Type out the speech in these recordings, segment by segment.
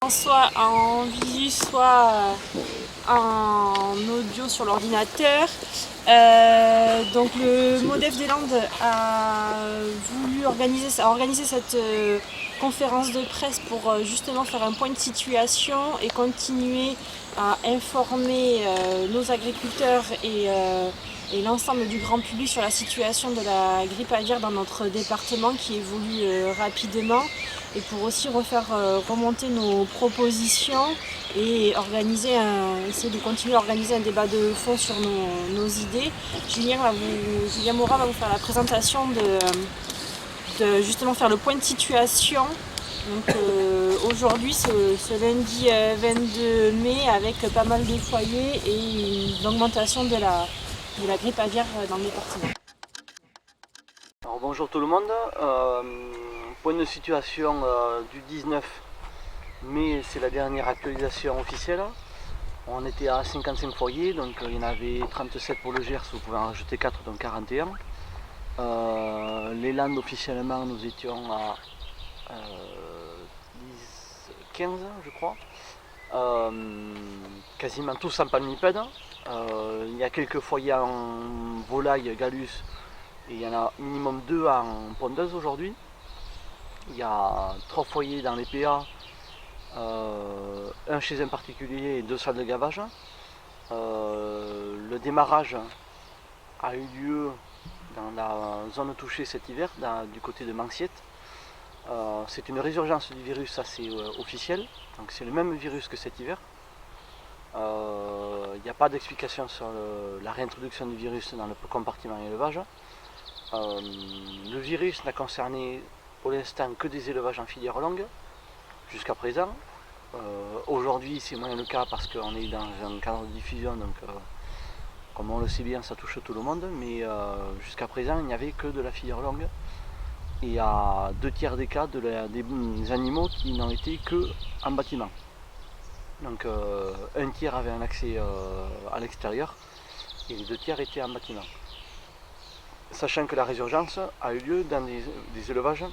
Soit en visu, soit en audio sur l'ordinateur. Donc le MODEF des Landes a organisé cette conférence de presse pour justement faire un point de situation et continuer à informer nos agriculteurs et l'ensemble du grand public sur la situation de la grippe aviaire dans notre département qui évolue rapidement, et pour aussi refaire remonter nos propositions et essayer de continuer à organiser un débat de fond sur nos idées. Julien Morat va vous faire la présentation de justement faire le point de situation. Donc aujourd'hui, ce lundi 22 mai, avec pas mal de foyers et une augmentation de la grippe aviaire dans le département. Alors bonjour tout le monde, point de situation du 19 mai, c'est la dernière actualisation officielle. On était à 55 foyers, donc il y en avait 37 pour le Gers, vous pouvez en rajouter 4, donc 41. Les Landes officiellement nous étions à 15 je crois, quasiment tous en palmipède. Il y a quelques foyers en volaille, galus, et il y en a minimum 2 en pondeuse aujourd'hui. Il y a 3 foyers dans les PA, un chez un particulier et 2 salles de gavage. Le démarrage a eu lieu dans la zone touchée cet hiver, du côté de Manciette. C'est une résurgence du virus, ça c'est officiel, donc c'est le même virus que cet hiver. Il n'y a pas d'explication sur la réintroduction du virus dans le compartiment élevage. Le virus n'a concerné pour l'instant que des élevages en filière longue jusqu'à présent. Aujourd'hui c'est moins le cas parce qu'on est dans un cadre de diffusion, donc comme on le sait bien ça touche tout le monde, mais jusqu'à présent il n'y avait que de la filière longue, et à 2/3 des cas des animaux qui n'ont été que en bâtiment. Donc un tiers avait un accès à l'extérieur et les 2/3 étaient en bâtiment. Sachant que la résurgence a eu lieu dans des élevages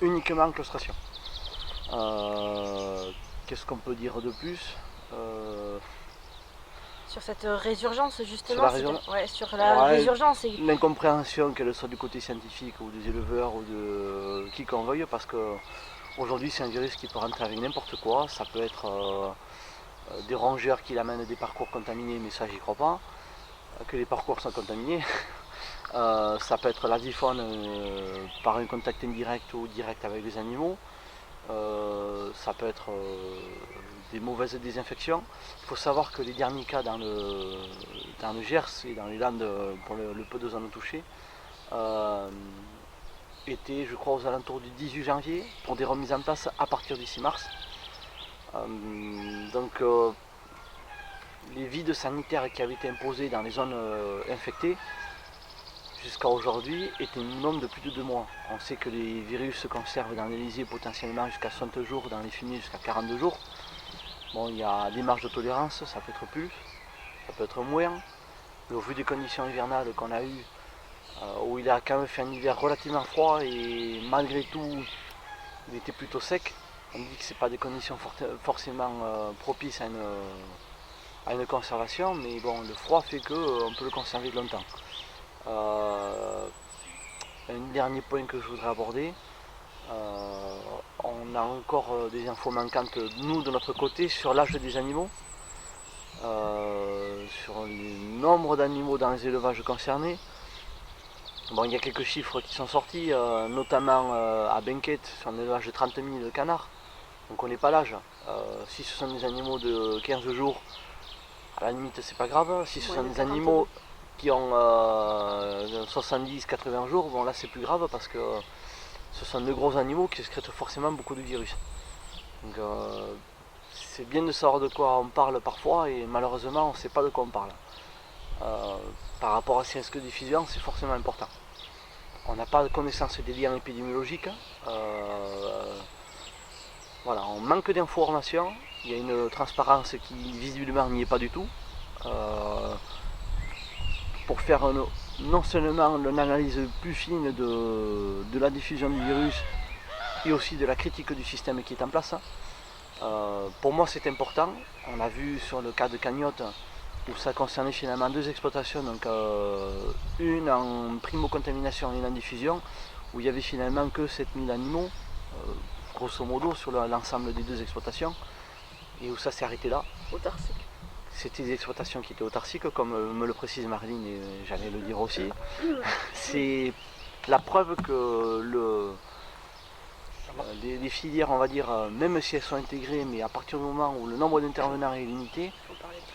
uniquement en claustration. Qu'est-ce qu'on peut dire de plus Sur cette résurgence justement, sur la résurgence. L'incompréhension, qu'elle soit du côté scientifique ou des éleveurs ou de qui qu'on veuille, parce que aujourd'hui c'est un virus qui peut rentrer avec n'importe quoi. Ça peut être des rongeurs qui l'amènent des parcours contaminés, mais ça j'y crois pas, que les parcours sont contaminés. Ça peut être l'asiphone par un contact indirect ou direct avec les animaux. Ça peut être des mauvaises désinfections. Il faut savoir que les derniers cas dans le Gers et dans les Landes, pour le peu de zones touchées, étaient, je crois, aux alentours du 18 janvier pour des remises en place à partir du 6 mars. Donc les vides sanitaires qui avaient été imposés dans les zones infectées jusqu'à aujourd'hui est un minimum de plus de 2 mois. On sait que les virus se conservent dans les lisiers potentiellement jusqu'à 60 jours, dans les fumiers jusqu'à 42 jours. Bon, il y a des marges de tolérance, ça peut être plus, ça peut être moins. Mais au vu des conditions hivernales qu'on a eues, où il a quand même fait un hiver relativement froid et malgré tout il était plutôt sec, on dit que ce n'est pas des conditions forcément propices à une conservation, mais bon, le froid fait qu'on peut le conserver longtemps. Un dernier point que je voudrais aborder, on a encore des infos manquantes, nous de notre côté, sur l'âge des animaux, sur le nombre d'animaux dans les élevages concernés. Bon, il y a quelques chiffres qui sont sortis, notamment à Benquette, sur un élevage de 30 000 de canards. On ne connaît pas l'âge. Si ce sont des animaux de 15 jours, à la limite c'est pas grave. Si ce sont des animaux qui ont 70-80 jours, bon là c'est plus grave parce que ce sont de gros animaux qui excrètent forcément beaucoup de virus. Donc c'est bien de savoir de quoi on parle parfois, et malheureusement on ne sait pas de quoi on parle. Par rapport à Sciences que Diffusion, c'est forcément important. On n'a pas de connaissance des liens épidémiologiques. Voilà, on manque d'informations. Il y a une transparence qui visiblement n'y est pas du tout. Pour faire non seulement une analyse plus fine de la diffusion du virus et aussi de la critique du système qui est en place, Pour moi c'est important. On a vu sur le cas de Cagnotte où ça concernait finalement 2 exploitations, donc une en primo-contamination et une en diffusion, où il y avait finalement que 7000 animaux, grosso modo, sur l'ensemble des 2 exploitations, et où ça s'est arrêté là. Autarcique. C'était des exploitations qui étaient autarciques, comme me le précise Marlene, et j'allais le dire aussi. C'est la preuve que les filières, on va dire, même si elles sont intégrées, mais à partir du moment où le nombre d'intervenants est limité,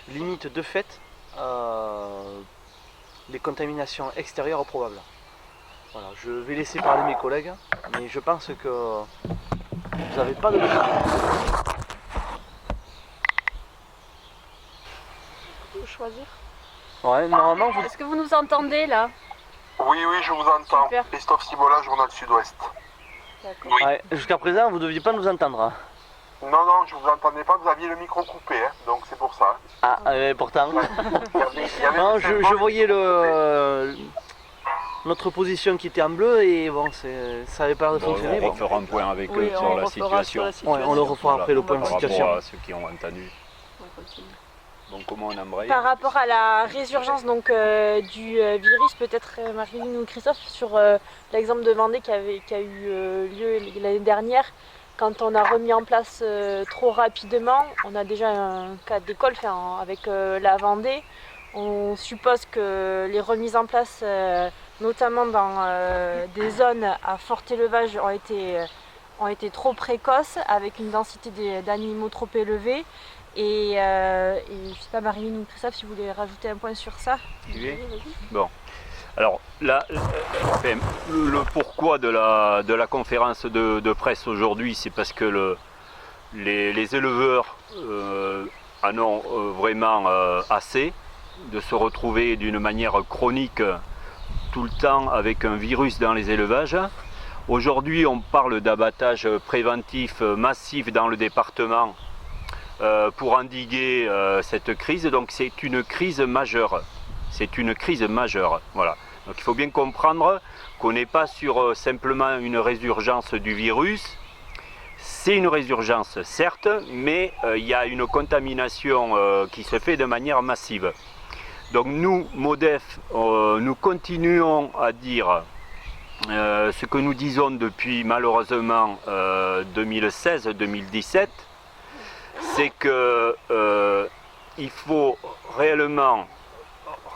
limite de fait les contaminations extérieures probables. Voilà, je vais laisser parler mes collègues, mais je pense que vous n'avez pas de... Choisir. Ouais, normalement vous... Est-ce que vous nous entendez là? Oui, je vous entends. Super. Christophe Cibola, Journal Sud-Ouest. D'accord. Oui. Ouais, jusqu'à présent vous ne deviez pas nous entendre. Hein. Non, je vous entendais pas, vous aviez le micro coupé, hein, donc c'est pour ça. Ah, pourtant. Il y avait Non, des je symboles voyais qui notre position qui était en bleu et bon, ça n'avait pas l'air de fonctionner. On refera un point avec Oui, eux on sur la refera situation. sur la situation. Ouais, on le refera après le point de Par rapport situation. à ceux qui ont entendu. On continue. Donc comment on embraye? Par rapport à la résurgence donc, du virus, peut-être Marie-Line ou Christophe, sur l'exemple de Vendée qui a eu lieu l'année dernière, quand on a remis en place trop rapidement, on a déjà un cas d'école avec la Vendée. On suppose que les remises en place, notamment dans des zones à fort élevage, ont été trop précoces, avec une densité d'animaux trop élevée. Et je ne sais pas, Marie-Line ou Christophe, si vous voulez rajouter un point sur ça. Bon. Alors là, le pourquoi de la conférence de presse aujourd'hui, c'est parce que les éleveurs en ont vraiment assez de se retrouver d'une manière chronique tout le temps avec un virus dans les élevages. Aujourd'hui, on parle d'abattage préventif massif dans le département pour endiguer cette crise. Donc c'est une crise majeure. C'est une crise majeure. Voilà. Donc il faut bien comprendre qu'on n'est pas sur simplement une résurgence du virus. C'est une résurgence, certes, mais il y a une contamination qui se fait de manière massive. Donc nous, MODEF, nous continuons à dire ce que nous disons depuis malheureusement 2016-2017, c'est qu'il faut réellement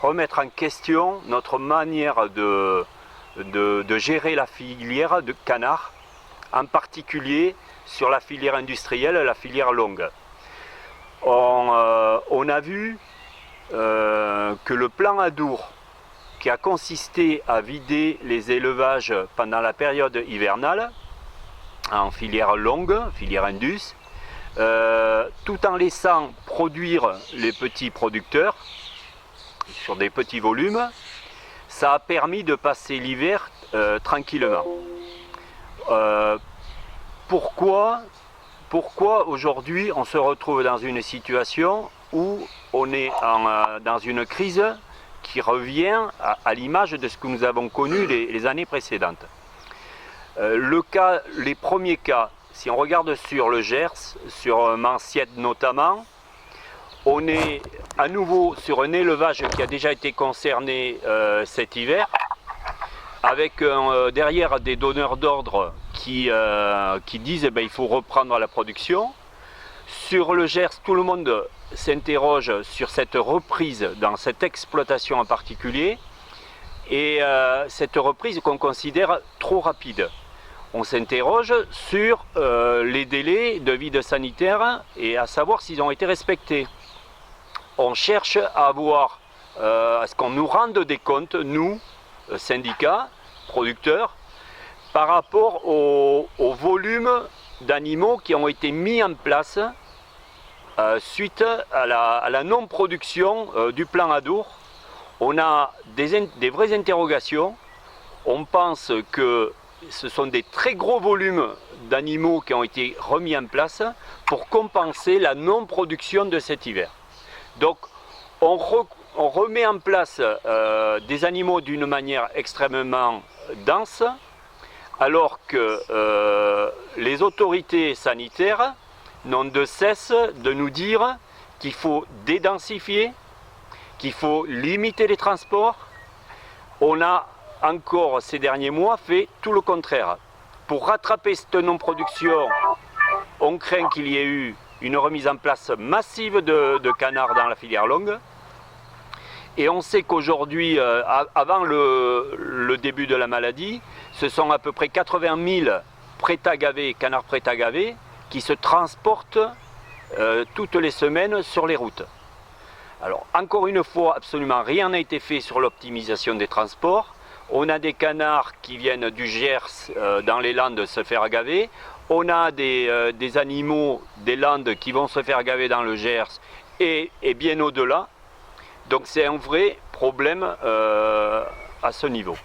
remettre en question notre manière de gérer la filière de canard, en particulier sur la filière industrielle, la filière longue. On a vu que le plan Adour, qui a consisté à vider les élevages pendant la période hivernale, en filière longue, filière indus, tout en laissant produire les petits producteurs sur des petits volumes, ça a permis de passer l'hiver tranquillement. Pourquoi aujourd'hui on se retrouve dans une situation où on est dans une crise qui revient à l'image de ce que nous avons connu les années précédentes? Les premiers cas, si on regarde sur le Gers, sur Manciette notamment, on est à nouveau sur un élevage qui a déjà été concerné cet hiver, avec derrière des donneurs d'ordre qui disent qu'il faut reprendre la production. Sur le Gers, tout le monde s'interroge sur cette reprise dans cette exploitation en particulier, et cette reprise qu'on considère trop rapide. On s'interroge sur les délais de vide sanitaire et à savoir s'ils ont été respectés. On cherche à voir, à ce qu'on nous rende des comptes, nous, syndicats, producteurs, par rapport au volume d'animaux qui ont été mis en place suite à la non-production du plan Adour. On a des vraies interrogations. On pense que ce sont des très gros volumes d'animaux qui ont été remis en place pour compenser la non-production de cet hiver. Donc on remet en place des animaux d'une manière extrêmement dense, alors que les autorités sanitaires n'ont de cesse de nous dire qu'il faut dédensifier, qu'il faut limiter les transports. On a encore ces derniers mois fait tout le contraire. Pour rattraper cette non-production, on craint qu'il y ait eu une remise en place massive de canards dans la filière longue. Et on sait qu'aujourd'hui, avant le début de la maladie, ce sont à peu près 80 000 canards prêts à gaver qui se transportent toutes les semaines sur les routes. Alors encore une fois, absolument rien n'a été fait sur l'optimisation des transports. On a des canards qui viennent du Gers dans les Landes se faire gaver. On a des animaux des Landes qui vont se faire gaver dans le Gers et bien au-delà. Donc c'est un vrai problème à ce niveau.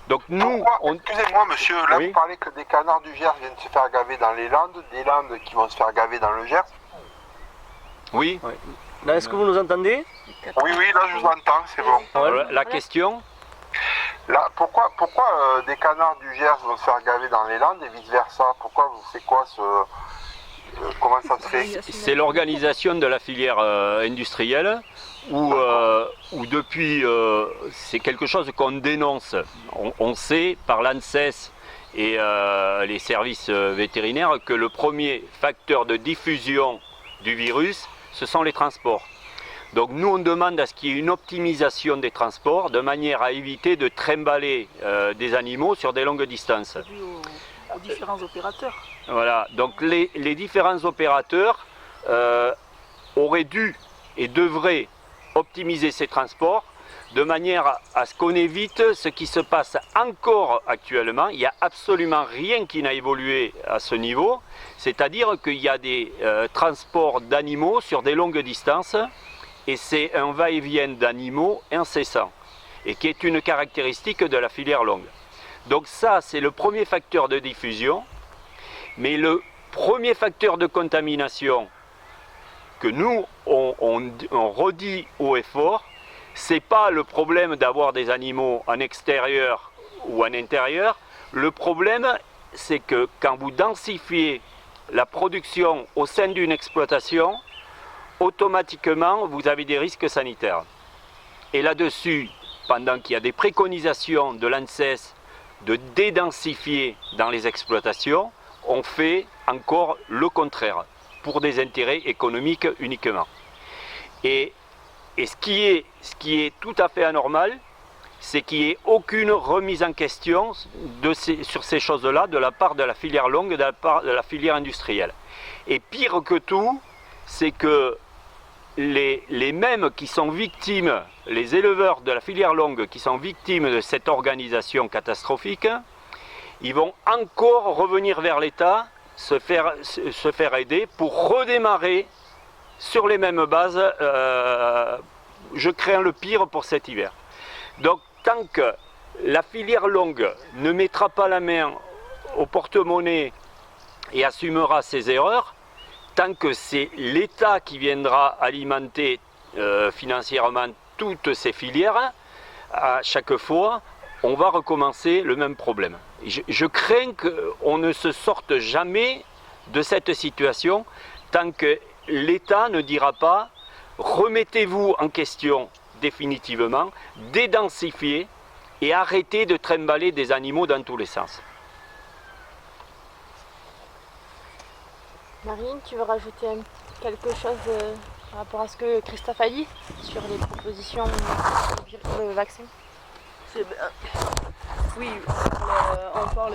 Donc nous, excusez-moi monsieur, là oui. vous parlez que des canards du Gers viennent se faire gaver dans les Landes, des Landes qui vont se faire gaver dans le Gers. oui. Là, est-ce que vous nous entendez? Oui, là je vous entends, c'est bon. Alors, la question, Là, pourquoi des canards du Gers vont se faire gaver dans les Landes et vice versa? Pourquoi c'est quoi comment ça se fait? c'est l'organisation de la filière industrielle où depuis, c'est quelque chose qu'on dénonce. On sait par l'ANSES et les services vétérinaires que le premier facteur de diffusion du virus, ce sont les transports. Donc nous on demande à ce qu'il y ait une optimisation des transports de manière à éviter de trimballer des animaux sur des longues distances. Aux différents opérateurs. Voilà, donc les différents opérateurs auraient dû et devraient optimiser ces transports de manière à ce qu'on évite ce qui se passe encore actuellement. Il n'y a absolument rien qui n'a évolué à ce niveau, c'est-à-dire qu'il y a des transports d'animaux sur des longues distances et c'est un va-et-vient d'animaux incessant et qui est une caractéristique de la filière longue. Donc ça, c'est le premier facteur de diffusion, mais le premier facteur de contamination que nous, on redit haut et fort, c'est pas le problème d'avoir des animaux en extérieur ou en intérieur. Le problème, c'est que quand vous densifiez la production au sein d'une exploitation, automatiquement, vous avez des risques sanitaires. Et là-dessus, pendant qu'il y a des préconisations de l'ANSES de dédensifier dans les exploitations, on fait encore le contraire, pour des intérêts économiques uniquement. Et ce qui est tout à fait anormal, c'est qu'il n'y ait aucune remise en question sur ces choses-là de la part de la filière longue, de la part de la filière industrielle. Et pire que tout, c'est que les mêmes qui sont victimes, les éleveurs de la filière longue qui sont victimes de cette organisation catastrophique, ils vont encore revenir vers l'État, se faire aider pour redémarrer sur les mêmes bases. Je crains le pire pour cet hiver. Donc tant que la filière longue ne mettra pas la main au porte-monnaie et assumera ses erreurs, tant que c'est l'État qui viendra alimenter financièrement toutes ces filières, à chaque fois, on va recommencer le même problème. Je crains qu'on ne se sorte jamais de cette situation tant que l'État ne dira pas « remettez-vous en question définitivement, dédensifiez et arrêtez de trimballer des animaux dans tous les sens ». Marine, tu veux rajouter quelque chose par rapport à ce que Christophe a dit sur les propositions pour le vaccin? Oui, on parle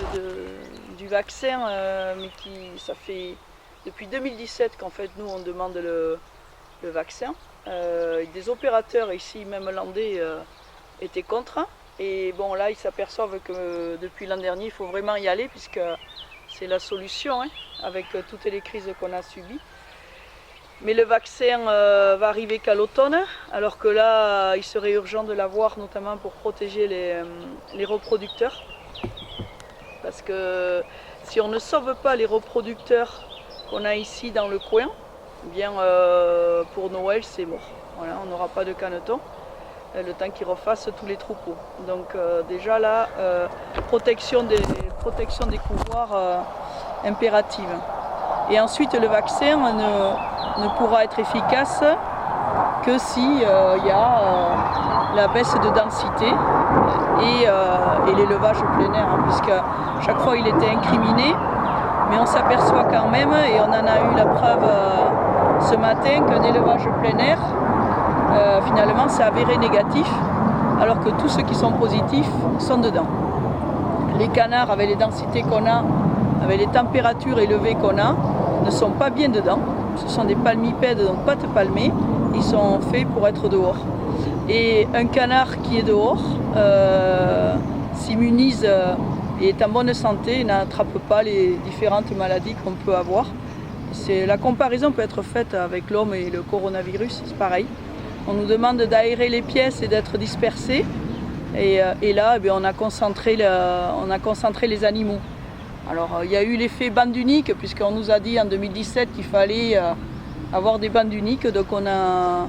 du vaccin, mais ça fait depuis 2017 qu'en fait nous on demande le vaccin. Des opérateurs ici, même landais, étaient contre. Et bon là ils s'aperçoivent que depuis l'an dernier il faut vraiment y aller puisque c'est la solution avec toutes les crises qu'on a subies. Mais le vaccin va arriver qu'à l'automne, alors que là, il serait urgent de l'avoir, notamment pour protéger les reproducteurs. Parce que si on ne sauve pas les reproducteurs qu'on a ici dans le coin, eh bien pour Noël, c'est mort. Voilà, on n'aura pas de caneton, le temps qu'ils refassent tous les troupeaux. Donc déjà là, protection des couvoirs impérative. Et ensuite, le vaccin ne pourra être efficace que si il y a la baisse de densité et l'élevage plein air, hein, puisque chaque fois il était incriminé, mais on s'aperçoit quand même, et on en a eu la preuve ce matin, qu'un élevage plein air, finalement, s'est avéré négatif, alors que tous ceux qui sont positifs sont dedans. Les canards, avec les densités qu'on a, avec les températures élevées qu'on a, ne sont pas bien dedans. Ce sont des palmipèdes, donc pattes palmées. Ils sont faits pour être dehors. Et un canard qui est dehors s'immunise et est en bonne santé et n'attrape pas les différentes maladies qu'on peut avoir. La comparaison peut être faite avec l'homme et le coronavirus, c'est pareil. On nous demande d'aérer les pièces et d'être dispersés. Et là, on a concentré les animaux. Alors, il y a eu l'effet bande unique, puisqu'on nous a dit en 2017 qu'il fallait avoir des bandes uniques. Donc, on a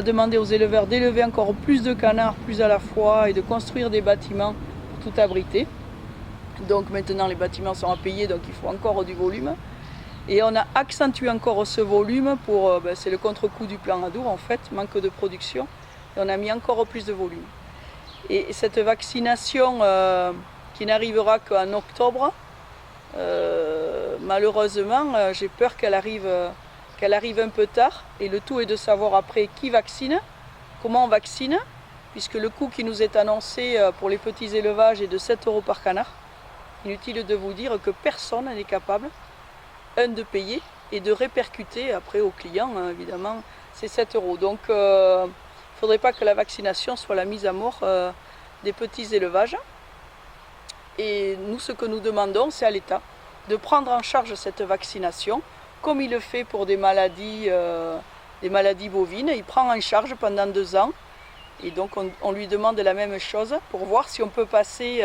demandé aux éleveurs d'élever encore plus de canards, plus à la fois, et de construire des bâtiments pour tout abriter. Donc, maintenant, les bâtiments sont à payer, donc il faut encore du volume. Et on a accentué encore ce volume pour, c'est le contre-coup du plan Adour en fait, manque de production. Et on a mis encore plus de volume. Et cette vaccination qui n'arrivera qu'en octobre, malheureusement, j'ai peur qu'elle arrive un peu tard. Et le tout est de savoir après qui vaccine, comment on vaccine, puisque le coût qui nous est annoncé pour les petits élevages est de 7 € par canard. Inutile de vous dire que personne n'est capable de payer et de répercuter après aux clients, hein, évidemment, ces 7 €. Donc, il ne faudrait pas que la vaccination soit la mise à mort des petits élevages. Et nous, ce que nous demandons, c'est à l'État de prendre en charge cette vaccination, comme il le fait pour des maladies bovines. Il prend en charge pendant 2 ans. Et donc, on lui demande la même chose pour voir si on peut passer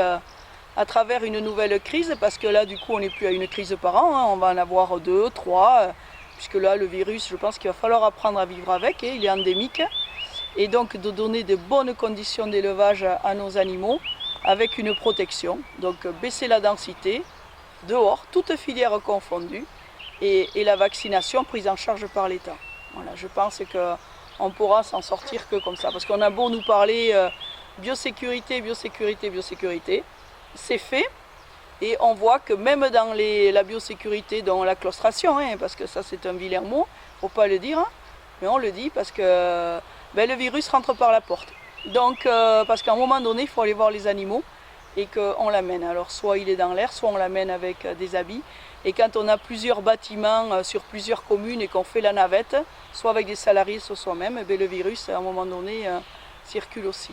à travers une nouvelle crise, parce que là, du coup, on n'est plus à une crise par an, hein, on va en avoir 2, 3, puisque là, le virus, je pense qu'il va falloir apprendre à vivre avec, il est endémique, et donc de donner de bonnes conditions d'élevage à nos animaux, avec une protection, donc baisser la densité, dehors, toutes filières confondues, et la vaccination prise en charge par l'État. Voilà, je pense qu'on pourra s'en sortir que comme ça, parce qu'on a beau nous parler biosécurité, biosécurité, biosécurité, c'est fait, et on voit que même dans la biosécurité, dans la claustration, hein, parce que ça c'est un vilain mot, il ne faut pas le dire, hein, mais on le dit parce que le virus rentre par la porte. Donc, parce qu'à un moment donné, il faut aller voir les animaux et qu'on l'amène. Alors, soit il est dans l'air, soit on l'amène avec des habits. Et quand on a plusieurs bâtiments sur plusieurs communes et qu'on fait la navette, soit avec des salariés, soit soi-même, le virus, à un moment donné, circule aussi.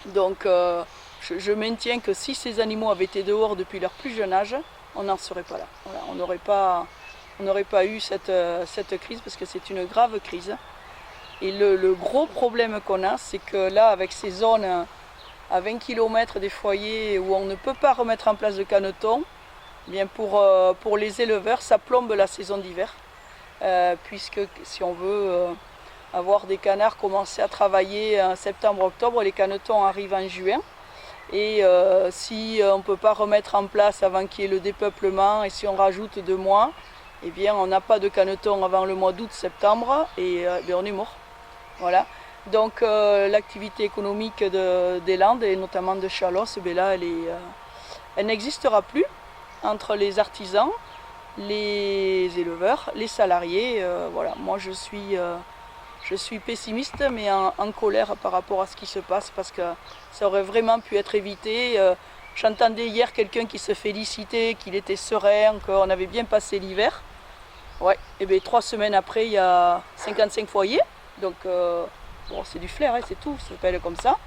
Donc, je maintiens que si ces animaux avaient été dehors depuis leur plus jeune âge, on n'en serait pas là. Voilà, on n'aurait pas eu cette crise, parce que c'est une grave crise. Et le gros problème qu'on a, c'est que là, avec ces zones à 20 km des foyers où on ne peut pas remettre en place de canetons, eh bien pour les éleveurs, ça plombe la saison d'hiver. Puisque si on veut avoir des canards commencer à travailler en septembre-octobre, les canetons arrivent en juin. Et si on ne peut pas remettre en place avant qu'il y ait le dépeuplement, et si on rajoute 2 mois, eh bien on n'a pas de canetons avant le mois d'août-septembre, et on est mort. Voilà. Donc l'activité économique des Landes, et notamment de Chalosse, là, elle n'existera plus entre les artisans, les éleveurs, les salariés. Voilà. Moi je suis pessimiste, mais en colère par rapport à ce qui se passe, parce que ça aurait vraiment pu être évité. J'entendais hier quelqu'un qui se félicitait, qu'il était serein, qu'on avait bien passé l'hiver. Ouais, et bien 3 semaines après, il y a 55 foyers. Donc, bon, c'est du flair, hein, c'est tout, ça s'appelle comme ça.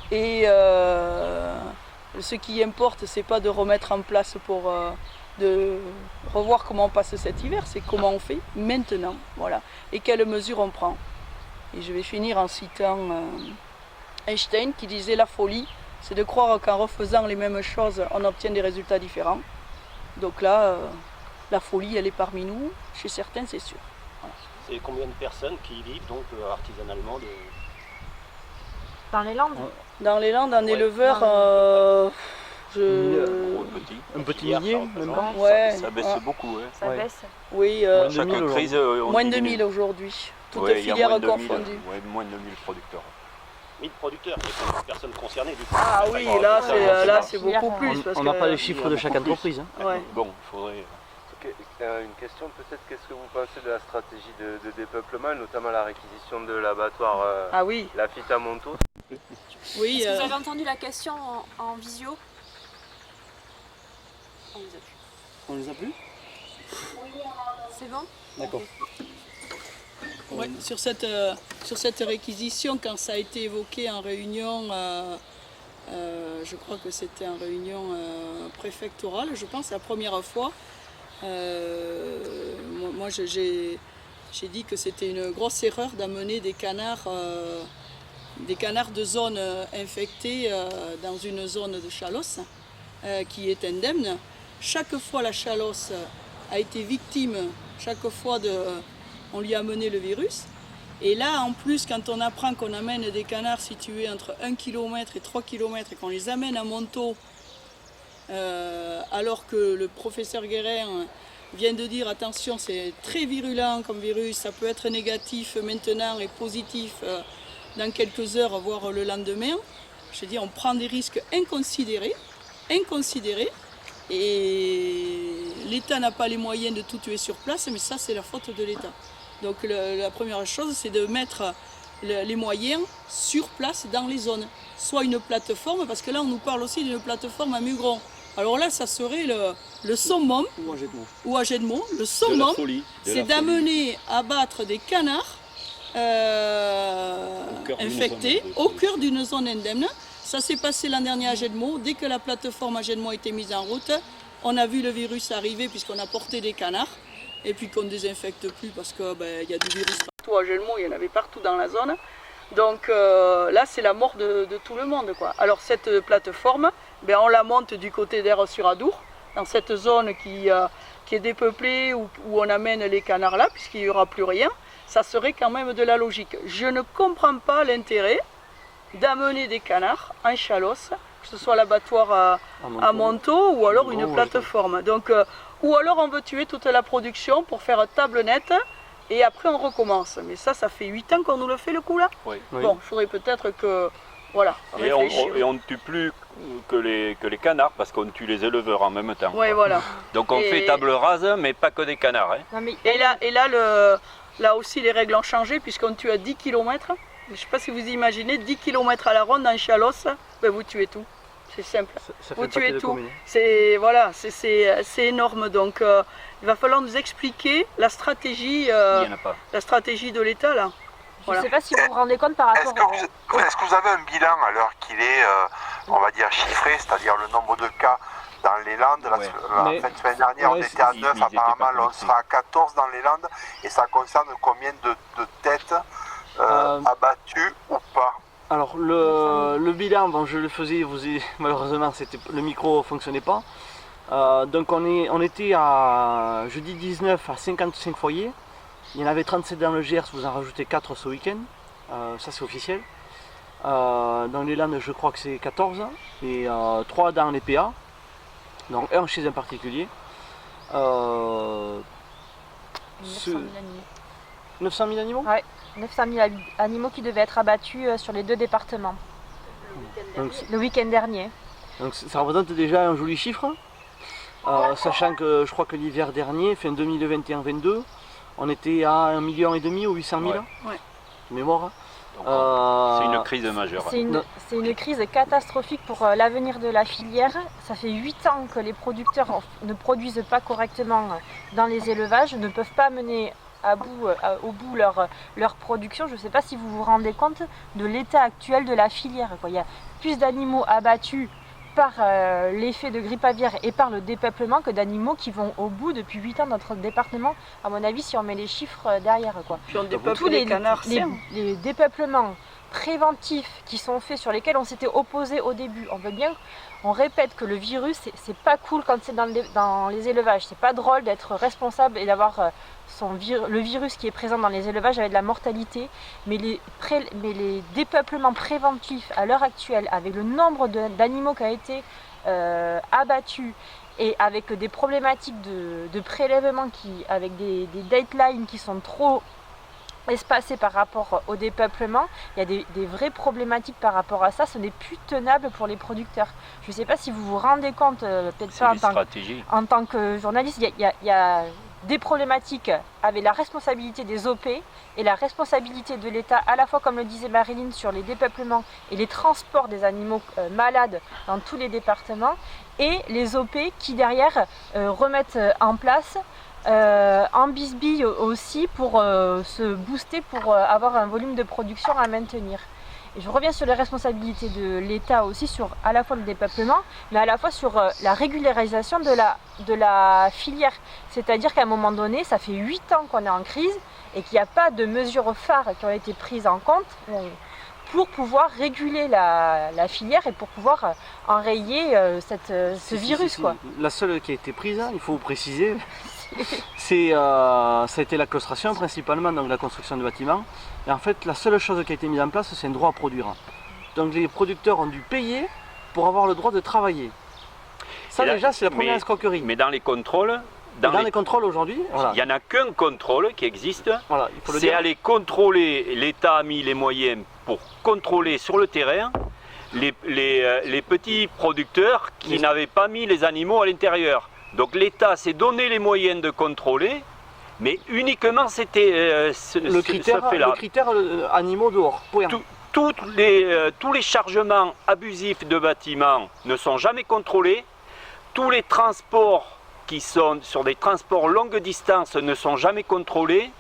Et ce qui importe, c'est pas de remettre en place pour de revoir comment on passe cet hiver, c'est comment on fait maintenant, voilà, et quelles mesures on prend. Et je vais finir en citant Einstein qui disait: la folie, c'est de croire qu'en refaisant les mêmes choses, on obtient des résultats différents. Donc là, la folie, elle est parmi nous, chez certains, c'est sûr. Voilà. C'est combien de personnes qui vivent donc artisanalement Dans les Landes? Dans les Landes, un éleveur, Un petit millier, même pas. Ouais, Ça baisse ouais. beaucoup. Ouais. Ça Ouais. baisse. Oui, Moins de Chaque 1000 crise, moins de 2000 aujourd'hui. Toutes Ouais, il y a filières moins de 2000, confondues. ouais, moins de 2000 producteurs. 1000 producteurs, il y a combien de personnes concernées du coup? Ah oui, là c'est beaucoup plus. Parce On n'a que- pas les chiffres de chaque entreprise. Hein. Ouais. Bon, il faudrait... Une question peut-être, qu'est-ce que vous pensez de la stratégie de dépeuplement, notamment la réquisition de l'abattoir Ah oui, Lafitte à Montaut? oui. Est-ce que vous avez entendu la question en visio? On les a plus. On les a plus? C'est bon? D'accord. Ouais, sur cette réquisition, quand ça a été évoqué en réunion, je crois que c'était en réunion préfectorale, je pense, la première fois, moi j'ai dit que c'était une grosse erreur d'amener des canards de zone infectée dans une zone de Chalosse qui est indemne. Chaque fois la Chalosse a été victime, chaque fois on lui a amené le virus. Et là, en plus, quand on apprend qu'on amène des canards situés entre 1 km et 3 km et qu'on les amène à Montaut, alors que le professeur Guérin vient de dire attention, c'est très virulent comme virus, ça peut être négatif maintenant et positif dans quelques heures, voire le lendemain. Je dis, on prend des risques inconsidérés, et l'État n'a pas les moyens de tout tuer sur place, mais ça c'est la faute de l'État. Donc la première chose, c'est de mettre les moyens sur place dans les zones. Soit une plateforme, parce que là on nous parle aussi d'une plateforme à Mugron. Alors là, ça serait le summum, ou à Gedmont, le summum, c'est d'amener à battre des canards infectés au cœur d'une zone indemne. Ça s'est passé l'an dernier à Gedmont. Dès que la plateforme à Gedmont a été mise en route, on a vu le virus arriver puisqu'on a porté des canards. Et puis qu'on ne désinfecte plus parce qu'il y a du virus partout à Gedmont, il y en avait partout dans la zone. Donc là, c'est la mort de tout le monde, quoi. Alors cette plateforme, on la monte du côté d'Aire-sur-Adour, dans cette zone qui est dépeuplée, où on amène les canards là, puisqu'il n'y aura plus rien. Ça serait quand même de la logique. Je ne comprends pas l'intérêt d'amener des canards en Chalosse, que ce soit l'abattoir à Montaut ou alors une plateforme. Donc, ou alors on veut tuer toute la production pour faire table nette et après on recommence. Mais ça fait 8 ans qu'on nous le fait le coup là. Oui. Bon, il faudrait peut-être que... Voilà, Et on ne tue plus que les canards parce qu'on tue les éleveurs en même temps. Ouais, voilà. Donc on fait table rase, mais pas que des canards. Hein. Non, mais Et là, là aussi les règles ont changé puisqu'on tue à 10 km. Je ne sais pas si vous imaginez, 10 km à la ronde en Chalosse, vous tuez tout. C'est simple. Ça Vous fait tuez de tout. communes. C'est énorme. Donc il va falloir nous expliquer la stratégie, Il n'y en a pas. la stratégie de l'État là. je Voilà. ne sais pas si vous vous rendez compte par Est-ce rapport que vous avez un bilan à l'heure qu'il est, on va dire, chiffré, c'est-à-dire le nombre de cas dans les Landes? Ouais. La fin de semaine dernière, on était à 9, ils étaient pas apparemment, là, on connectés. sera à 14 dans les Landes. Et ça concerne combien de têtes abattues ou pas? Alors le bilan, bon, je le faisais, malheureusement le micro ne fonctionnait pas. Donc on était à jeudi 19 à 55 foyers. Il y en avait 37 dans le Gers, vous en rajoutez 4 ce week-end. Ça c'est officiel. Dans les Landes, je crois que c'est 14. Et 3 dans les PA. Donc un chez un particulier. 900 000 animaux. 900 000 animaux? Ouais, 900 000 animaux qui devaient être abattus sur les 2 départements Donc, le week-end dernier. donc ça représente déjà un joli chiffre. Sachant que je crois que l'hiver dernier, fin 2021-22, on était à 1,5 million ou 800 000 Ouais. de mémoire. Donc, c'est une crise majeure. C'est une crise catastrophique pour l'avenir de la filière. Ça fait 8 ans que les producteurs ne produisent pas correctement dans les élevages, ne peuvent pas mener au bout leur production. Je ne sais pas si vous vous rendez compte de l'état actuel de la filière, quoi. Il y a plus d'animaux abattus par l'effet de grippe aviaire et par le dépeuplement que d'animaux qui vont au bout depuis 8 ans dans notre département. À mon avis, si on met les chiffres derrière, quoi. Puis on dépeuple Tous les canards sains. les dépeuplements préventifs qui sont faits, sur lesquels on s'était opposé au début. On veut bien, on répète que le virus, c'est pas cool quand c'est dans les élevages. C'est pas drôle d'être responsable et d'avoir le virus qui est présent dans les élevages avec de la mortalité. Mais les dépeuplements préventifs à l'heure actuelle, avec le nombre d'animaux qui a été abattus et avec des problématiques de prélèvement avec des deadlines qui sont trop espacées par rapport au dépeuplement, il y a des vraies problématiques par rapport à ça, ce n'est plus tenable pour les producteurs. Je ne sais pas si vous vous rendez compte, peut-être pas en tant que journaliste, il y a des problématiques avec la responsabilité des OP et la responsabilité de l'État, à la fois comme le disait Marilyn sur les dépeuplements et les transports des animaux malades dans tous les départements, et les OP qui derrière remettent en place en bisbille aussi pour se booster, pour avoir un volume de production à maintenir. Et je reviens sur les responsabilités de l'État aussi, sur à la fois le dépeuplement, mais à la fois sur la régularisation de la filière. C'est-à-dire qu'à un moment donné, ça fait 8 ans qu'on est en crise et qu'il n'y a pas de mesures phares qui ont été prises en compte pour pouvoir réguler la filière et pour pouvoir enrayer ce virus. Quoi. La seule qui a été prise, il faut préciser, ça a été la claustration principalement, donc la construction de bâtiments. Et en fait, la seule chose qui a été mise en place, c'est un droit à produire. Donc les producteurs ont dû payer pour avoir le droit de travailler. Ça déjà, c'est la première escroquerie. Mais dans les contrôles, dans les contrôles aujourd'hui, il n'y en a qu'un contrôle qui existe. Voilà, c'est aller contrôler, l'État a mis les moyens pour contrôler sur le terrain les petits producteurs qui n'avaient pas mis les animaux à l'intérieur. Donc l'État s'est donné les moyens de contrôler, mais uniquement c'était le critère animaux dehors. Tous les chargements abusifs de bâtiments ne sont jamais contrôlés. Tous les transports qui sont sur des transports longue distance ne sont jamais contrôlés.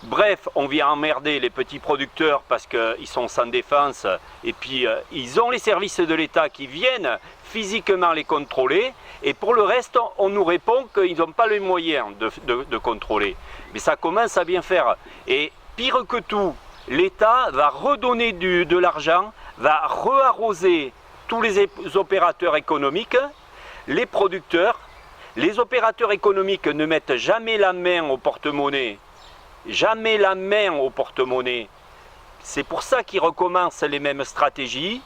Bref, on vient emmerder les petits producteurs parce qu'ils sont sans défense et puis ils ont les services de l'État qui viennent physiquement les contrôler, et pour le reste, on nous répond qu'ils n'ont pas les moyens de contrôler. Mais ça commence à bien faire. Et pire que tout, l'État va redonner de l'argent, va re-arroser tous les opérateurs économiques, les producteurs. Les opérateurs économiques ne mettent jamais la main au porte-monnaie. Jamais la main au porte-monnaie. C'est pour ça qu'ils recommencent les mêmes stratégies.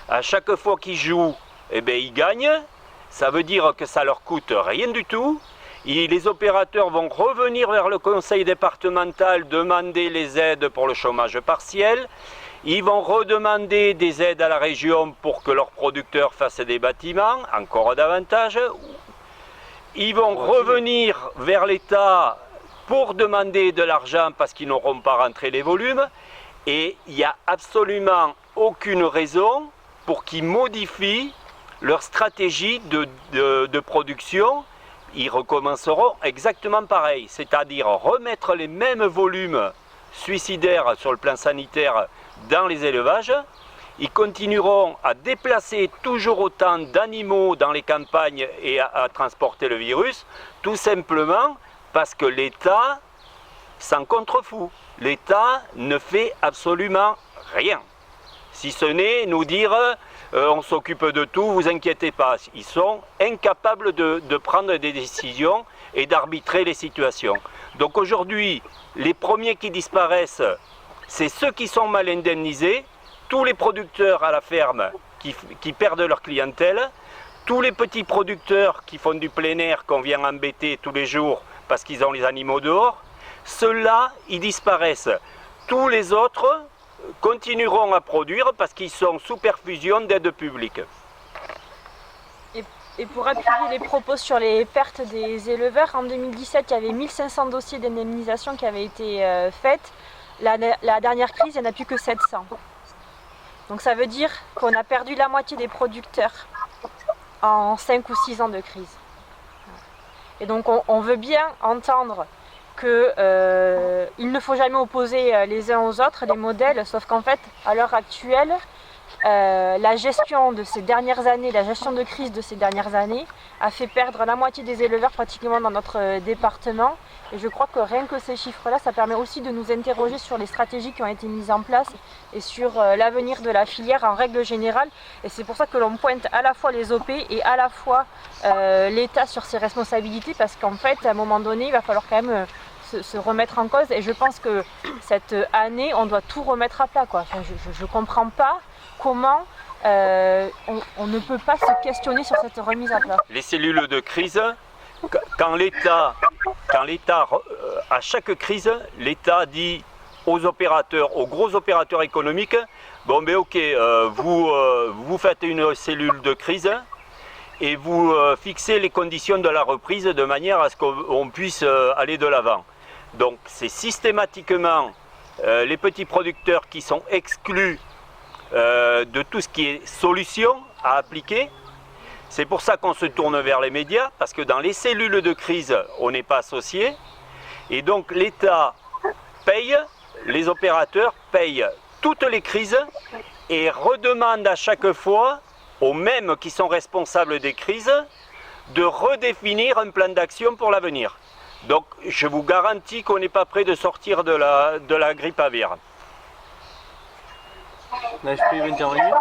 À chaque fois qu'ils jouent, eh bien, ils gagnent. Ça veut dire que ça leur coûte rien du tout. Et les opérateurs vont revenir vers le conseil départemental demander les aides pour le chômage partiel. Ils vont redemander des aides à la région pour que leurs producteurs fassent des bâtiments, encore davantage. Ils vont revenir vers l'État pour demander de l'argent parce qu'ils n'auront pas rentré les volumes. Et il n'y a absolument aucune raison pour qu'ils modifient leur stratégie de production. Ils recommenceront exactement pareil, c'est-à-dire remettre les mêmes volumes suicidaires sur le plan sanitaire dans les élevages. Ils continueront à déplacer toujours autant d'animaux dans les campagnes et à transporter le virus, tout simplement parce que l'État s'en contrefout. L'État ne fait absolument rien, si ce n'est nous dire on s'occupe de tout, vous inquiétez pas. Ils sont incapables de prendre des décisions et d'arbitrer les situations. Donc aujourd'hui, les premiers qui disparaissent, c'est ceux qui sont mal indemnisés, tous les producteurs à la ferme qui perdent leur clientèle, tous les petits producteurs qui font du plein air qu'on vient embêter tous les jours parce qu'ils ont les animaux dehors, ceux-là, ils disparaissent. Tous les autres continueront à produire parce qu'ils sont sous perfusion d'aide publique. Et pour appuyer les propos sur les pertes des éleveurs, en 2017, il y avait 1500 dossiers d'indemnisation qui avaient été faits. La dernière crise, il n'y en a plus que 700. Donc ça veut dire qu'on a perdu la moitié des producteurs en 5 ou 6 ans de crise. Et donc on veut bien entendre qu'il ne faut jamais opposer les uns aux autres les modèles, sauf qu'en fait, à l'heure actuelle, la gestion de ces dernières années, la gestion de crise de ces dernières années a fait perdre la moitié des éleveurs pratiquement dans notre département. Et je crois que rien que ces chiffres-là, ça permet aussi de nous interroger sur les stratégies qui ont été mises en place et sur l'avenir de la filière en règle générale. Et c'est pour ça que l'on pointe à la fois les OP et à la fois l'État sur ses responsabilités, parce qu'en fait, à un moment donné, il va falloir quand même se remettre en cause. Et je pense que cette année, on doit tout remettre à plat, quoi. Enfin, je ne comprends pas comment on ne peut pas se questionner sur cette remise à plat. Les cellules de crise, quand l'État, à chaque crise, l'État dit aux opérateurs, aux gros opérateurs économiques, bon ben ok, vous faites une cellule de crise et vous fixez les conditions de la reprise de manière à ce qu'on puisse aller de l'avant. Donc c'est systématiquement les petits producteurs qui sont exclus de tout ce qui est solution à appliquer. C'est pour ça qu'on se tourne vers les médias, parce que dans les cellules de crise, on n'est pas associé. Et donc l'État paye, les opérateurs payent toutes les crises et redemandent à chaque fois aux mêmes qui sont responsables des crises de redéfinir un plan d'action pour l'avenir. Donc je vous garantis qu'on n'est pas prêt de sortir de la grippe aviaire. Là, je peux intervenir.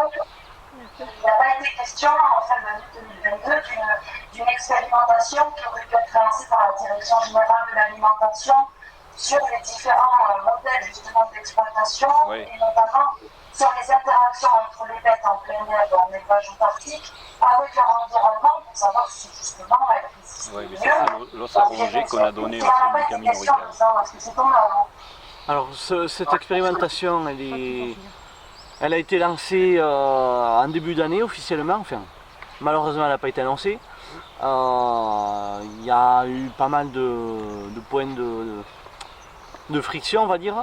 Il n'a pas été question en fin d'année 2022 d'une expérimentation qui aurait pu être lancée par la Direction générale de l'alimentation sur les différents modèles justement d'exploitation et notamment sur les interactions entre les bêtes en plein air en élevage autarcique avec leur environnement pour savoir si justement elles résistent mieux. Mais ça c'est l'os à ronger qu'on a donné au syndicat minoritaire. Est-ce que c'est tombé avant? Alors cette expérimentation, elle a été lancée en début d'année officiellement, enfin malheureusement elle n'a pas été annoncée. Il y a eu pas mal de points de friction, on va dire.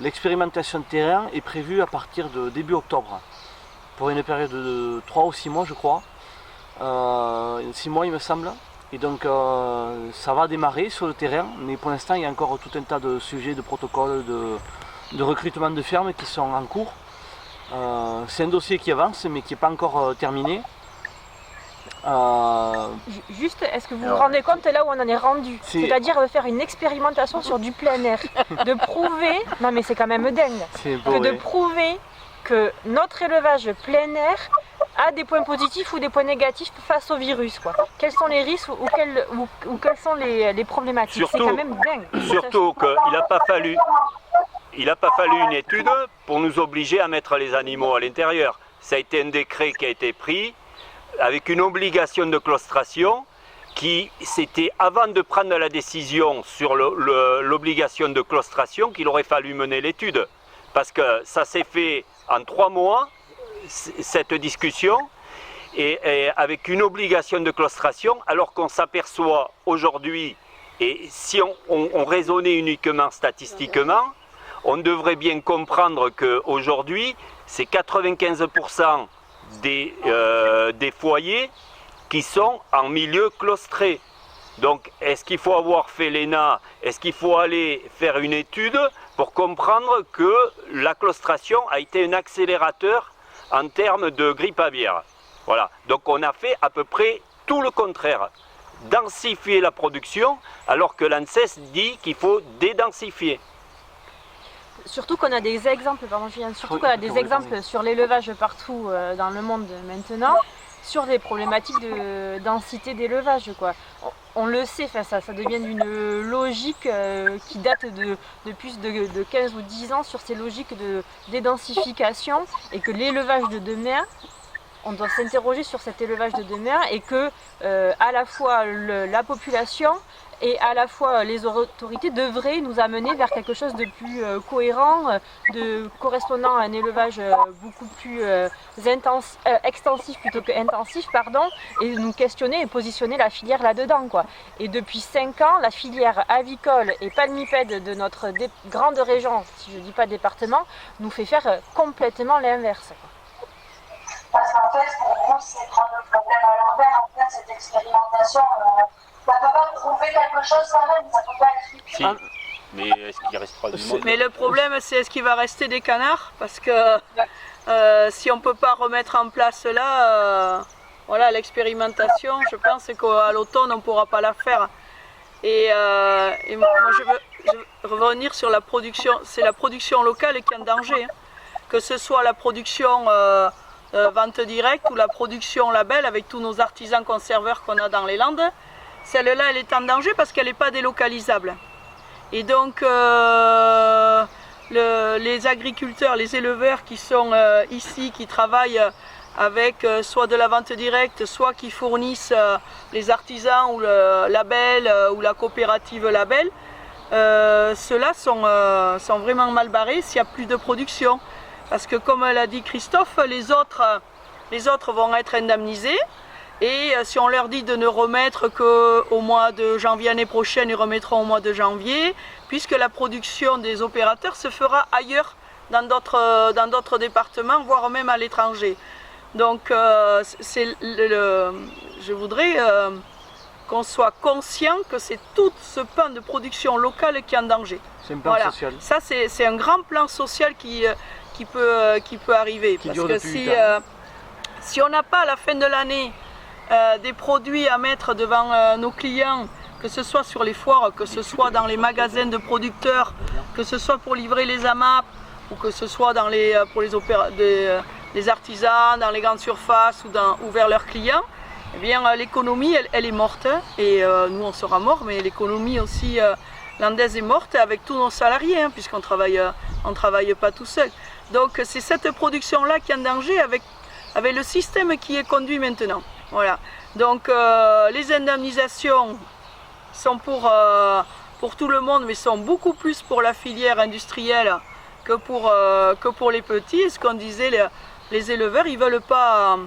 L'expérimentation de terrain est prévue à partir de début octobre, pour une période de 3 ou 6 mois je crois, 6 mois il me semble. Et donc ça va démarrer sur le terrain, mais pour l'instant il y a encore tout un tas de sujets, de protocoles, de recrutement de fermes qui sont en cours. C'est un dossier qui avance mais qui n'est pas encore terminé. Juste, est-ce que vous vous rendez compte là où on en est rendu? C'est-à-dire de faire une expérimentation sur du plein air, de prouver, non mais c'est quand même dingue, de prouver que notre élevage plein air a des points positifs ou des points négatifs face au virus, quoi. Quels sont les risques ou quelles sont les problématiques? C'est quand même dingue. Surtout qu'il n'a pas fallu une étude pour nous obliger à mettre les animaux à l'intérieur. Ça a été un décret qui a été pris avec une obligation de claustration qui, c'était avant de prendre la décision sur l'obligation de claustration qu'il aurait fallu mener l'étude. Parce que ça s'est fait en 3 mois, cette discussion, et avec une obligation de claustration, alors qu'on s'aperçoit aujourd'hui, et si on raisonnait uniquement statistiquement, on devrait bien comprendre qu'aujourd'hui, c'est 95% des foyers qui sont en milieu claustré. Donc, est-ce qu'il faut avoir fait l'ENA? Est-ce qu'il faut aller faire une étude pour comprendre que la claustration a été un accélérateur en termes de grippe aviaire? Voilà. Donc, on a fait à peu près tout le contraire. Densifier la production, alors que l'ANSES dit qu'il faut dédensifier. Surtout qu'on a des exemples, sur l'élevage partout dans le monde maintenant, sur des problématiques de densité d'élevage, quoi. On le sait, ça devient une logique qui date de plus de 15 ou 10 ans sur ces logiques de dédensification, et que l'élevage de demain, on doit s'interroger sur cet élevage de demain, et que à la fois la population et à la fois les autorités devraient nous amener vers quelque chose de plus cohérent, de correspondant à un élevage beaucoup plus extensif plutôt que intensif, et nous questionner et positionner la filière là-dedans, quoi. Et depuis 5 ans, la filière avicole et palmipède de notre grande région, si je ne dis pas département, nous fait faire complètement l'inverse, quoi. Parce qu'en fait, pour vous, c'est prendre le problème à l'envers. En fait, cette expérimentation, ça ne peut pas prouver quelque chose quand même, ça ne peut pas être utile. Si, mais est-ce qu'il restera du monde? Mais le problème, c'est est-ce qu'il va rester des canards? Parce que si on ne peut pas remettre en place là, voilà, l'expérimentation, je pense qu'à l'automne, on ne pourra pas la faire. Et moi, je veux revenir sur la production. C'est la production locale qui est en danger, hein. Que ce soit la production vente directe ou la production label avec tous nos artisans conserveurs qu'on a dans les Landes, celle-là elle est en danger parce qu'elle n'est pas délocalisable. Et donc les agriculteurs, les éleveurs qui sont ici, qui travaillent avec soit de la vente directe, soit qui fournissent les artisans ou le label ou la coopérative label, ceux-là sont vraiment mal barrés s'il n'y a plus de production. Parce que comme l'a dit Christophe, les autres vont être indemnisés. Et si on leur dit de ne remettre qu'au mois de janvier l'année prochaine, ils remettront au mois de janvier, puisque la production des opérateurs se fera ailleurs, dans d'autres départements, voire même à l'étranger. Donc je voudrais qu'on soit conscient que c'est tout ce pan de production locale qui est en danger. C'est un plan social. Ça, c'est un grand plan social qui peut arriver. Parce que si on n'a pas à la fin de l'année des produits à mettre devant nos clients, que ce soit sur les foires, que ce soit dans les magasins de producteurs, que ce soit pour livrer les AMAP, ou que ce soit pour les artisans, dans les grandes surfaces ou vers leurs clients, eh bien l'économie elle est morte, et nous on sera morts, mais l'économie aussi landaise est morte avec tous nos salariés, puisqu'on travaille pas tout seul. Donc c'est cette production-là qui est en danger avec le système qui est conduit maintenant. Voilà. Donc les indemnisations sont pour tout le monde, mais sont beaucoup plus pour la filière industrielle que pour les petits. Et ce qu'on disait, les éleveurs, ils veulent pas.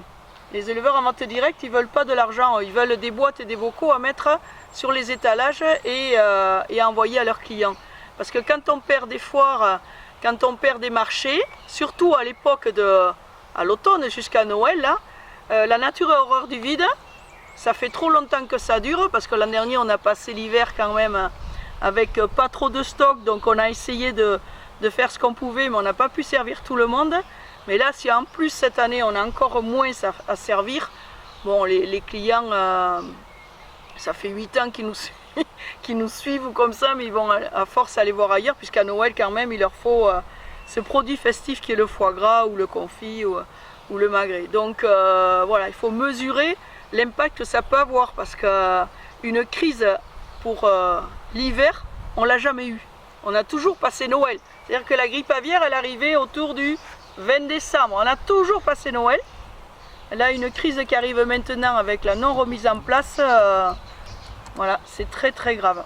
Les éleveurs en vente directe, ils veulent pas de l'argent, ils veulent des boîtes et des bocaux à mettre sur les étalages et à envoyer à leurs clients. Parce que quand on perd des foires, quand on perd des marchés, surtout à l'époque à l'automne jusqu'à Noël, là, la nature est horreur du vide. Ça fait trop longtemps que ça dure, parce que l'an dernier on a passé l'hiver quand même avec pas trop de stock, donc on a essayé de faire ce qu'on pouvait, mais on n'a pas pu servir tout le monde. Mais là, si en plus cette année on a encore moins à servir, bon, les clients, ça fait 8 ans qu'ils nous suivent ou comme ça, mais ils vont à force aller voir ailleurs, puisqu'à Noël quand même il leur faut ce produit festif qui est le foie gras ou le confit ou le magret. Donc voilà, il faut mesurer l'impact que ça peut avoir, parce qu'une crise pour l'hiver, on l'a jamais eu. On a toujours passé Noël. C'est-à-dire que la grippe aviaire, elle arrivait autour du 20 décembre. On a toujours passé Noël. Là, une crise qui arrive maintenant avec la non remise en place, voilà, c'est très très grave.